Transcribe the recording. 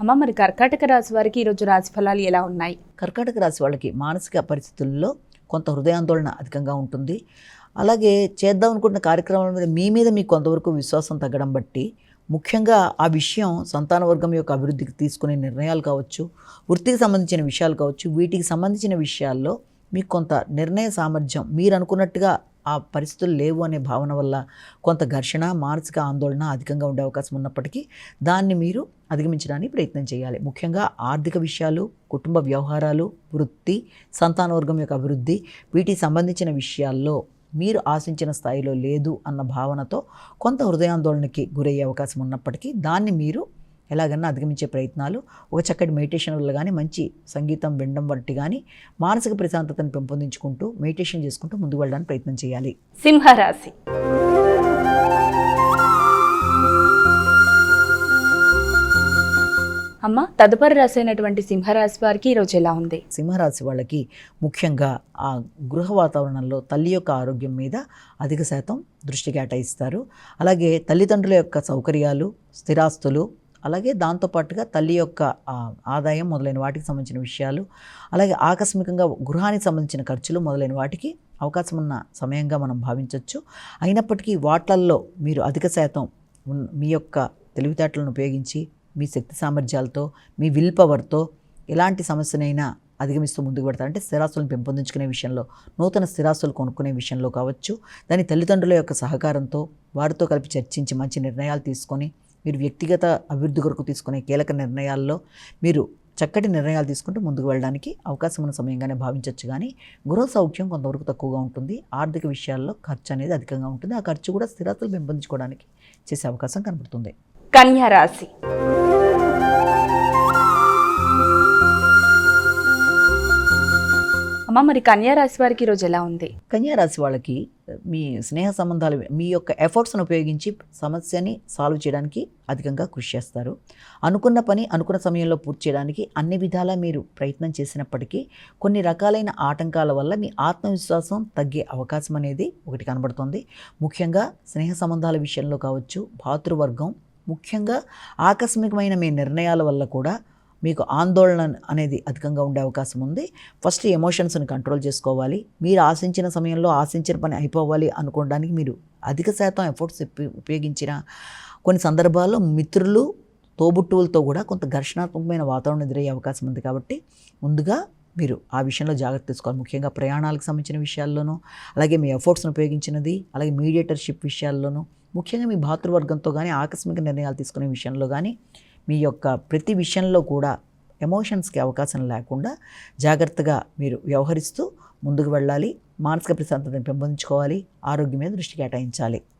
అమ్మ, మరి కర్కాటక రాశి వారికి ఈరోజు రాశి ఫలాలు ఎలా ఉన్నాయి? కర్కాటక రాశి వాళ్ళకి మానసిక పరిస్థితుల్లో కొంత హృదయాందోళన అధికంగా ఉంటుంది. అలాగే చేద్దాం అనుకుంటున్న కార్యక్రమాల మీద మీకు కొంతవరకు విశ్వాసం తగ్గడం బట్టి ముఖ్యంగా ఆ విషయం సంతాన వర్గం యొక్క అభివృద్ధికి తీసుకునే నిర్ణయాలు కావచ్చు, వృత్తికి సంబంధించిన విషయాలు కావచ్చు, వీటికి సంబంధించిన విషయాల్లో మీకు కొంత నిర్ణయ సామర్థ్యం మీరు అనుకున్నట్టుగా ఆ పరిస్థితులు లేవు అనే భావన వల్ల కొంత ఘర్షణ, మానసిక ఆందోళన అధికంగా ఉండే అవకాశం ఉన్నప్పటికీ దాన్ని మీరు అధిగమించడానికి ప్రయత్నం చేయాలి. ముఖ్యంగా ఆర్థిక విషయాలు, కుటుంబ వ్యవహారాలు, వృత్తి, సంతానవర్గం యొక్క అభివృద్ధి, వీటికి సంబంధించిన విషయాల్లో మీరు ఆశించిన స్థాయిలో లేదు అన్న భావనతో కొంత హృదయాందోళనకి గురయ్యే అవకాశం ఉన్నప్పటికీ దాన్ని మీరు ఎలాగన్నా అధిగమించే ప్రయత్నాలు ఒక చక్కటి మెడిటేషన్ వల్ల కానీ, మంచి సంగీతం వినడం వంటి కానీ మానసిక ప్రశాంతతను పెంపొందించుకుంటూ మెడిటేషన్ చేసుకుంటూ ముందుకు వెళ్ళడానికి ప్రయత్నం చేయాలి. సింహరాశి. అమ్మ, తదుపరి రాశి అయినటువంటి సింహరాశి వారికి ఈరోజు ఎలా ఉంది? సింహరాశి వాళ్ళకి ముఖ్యంగా ఆ గృహ వాతావరణంలో తల్లి యొక్క ఆరోగ్యం మీద అధిక శాతం దృష్టి కేటాయిస్తారు. అలాగే తల్లిదండ్రుల యొక్క సౌకర్యాలు, స్థిరాస్తులు, అలాగే దాంతోపాటుగా తల్లి యొక్క ఆదాయం మొదలైన వాటికి సంబంధించిన విషయాలు, అలాగే ఆకస్మికంగా గృహానికి సంబంధించిన ఖర్చులు మొదలైన వాటికి అవకాశం ఉన్న సమయంగా మనం భావించవచ్చు. అయినప్పటికీ వాట్లల్లో మీరు అధిక శాతం మీ యొక్క తెలివితేటలను ఉపయోగించి, మీ శక్తి సామర్థ్యాలతో, మీ విల్ పవర్తో ఎలాంటి సమస్యనైనా అధిగమిస్తూ ముందుకు పెడతారు. అంటే స్థిరాస్తులను పెంపొందించుకునే విషయంలో, నూతన స్థిరాస్తులు కొనుక్కునే విషయంలో కావచ్చు, దాని తల్లిదండ్రుల యొక్క సహకారంతో వారితో కలిపి చర్చించి మంచి నిర్ణయాలు తీసుకొని మీరు వ్యక్తిగత అభివృద్ధి కొరకు తీసుకునే కీలక నిర్ణయాల్లో మీరు చక్కటి నిర్ణయాలు తీసుకుంటూ ముందుకు వెళ్ళడానికి అవకాశం ఉన్న సమయంగానే భావించవచ్చు. కానీ గృహ సౌఖ్యం కొంతవరకు తక్కువగా ఉంటుంది. ఆర్థిక విషయాల్లో ఖర్చు అనేది అధికంగా ఉంటుంది. ఆ ఖర్చు కూడా స్థిరాస్తులు పెంపొందించుకోవడానికి చేసే అవకాశం కనబడుతుంది. కన్యా రాశి. అమ్మ, మరి కన్యా రాశి వారికి ఈరోజు ఎలా ఉంది? కన్యా రాశి వాళ్ళకి మీ స్నేహ సంబంధాలు, మీ యొక్క ఎఫర్ట్స్ను ఉపయోగించి సమస్యని సాల్వ్ చేయడానికి అధికంగా కృషి చేస్తారు. అనుకున్న పని అనుకున్న సమయంలో పూర్తి చేయడానికి అన్ని విధాలా మీరు ప్రయత్నం చేసినప్పటికీ కొన్ని రకాలైన ఆటంకాల వల్ల మీ ఆత్మవిశ్వాసం తగ్గే అవకాశం అనేది ఒకటి కనబడుతుంది. ముఖ్యంగా స్నేహ సంబంధాల విషయంలో కావచ్చు, భాతృవర్గం, ముఖ్యంగా ఆకస్మికమైన మీ నిర్ణయాల వల్ల కూడా మీకు ఆందోళన అనేది అధికంగా ఉండే అవకాశం ఉంది. ఫస్ట్ ఎమోషన్స్ని కంట్రోల్ చేసుకోవాలి. మీరు ఆశించిన సమయంలో ఆశించిన పని అయిపోవాలి అనుకోవడానికి మీరు అధిక శాతం ఎఫర్ట్స్ ఉపయోగించిన కొన్ని సందర్భాల్లో మిత్రులు, తోబుట్టువులతో కూడా కొంత ఘర్షణాత్మకమైన వాతావరణం ఎదురయ్యే అవకాశం ఉంది. కాబట్టి ముందుగా మీరు ఆ విషయంలో జాగ్రత్త తీసుకోవాలి. ముఖ్యంగా ప్రయాణాలకు సంబంధించిన విషయాల్లోనూ, అలాగే మీ ఎఫర్ట్స్ని ఉపయోగించినది, అలాగే మీడియేటర్షిప్ విషయాల్లోనూ, ముఖ్యంగా మీ భాతృవర్గంతో కానీ ఆకస్మిక నిర్ణయాలు తీసుకునే విషయంలో కానీ మీ యొక్క ప్రతి విషయంలో కూడా ఎమోషన్స్కి అవకాశం లేకుండా జాగ్రత్తగా మీరు వ్యవహరిస్తూ ముందుకు వెళ్ళాలి. మానసిక ప్రశాంతతను పెంపొందించుకోవాలి. ఆరోగ్యం మీద దృష్టి కేటాయించాలి.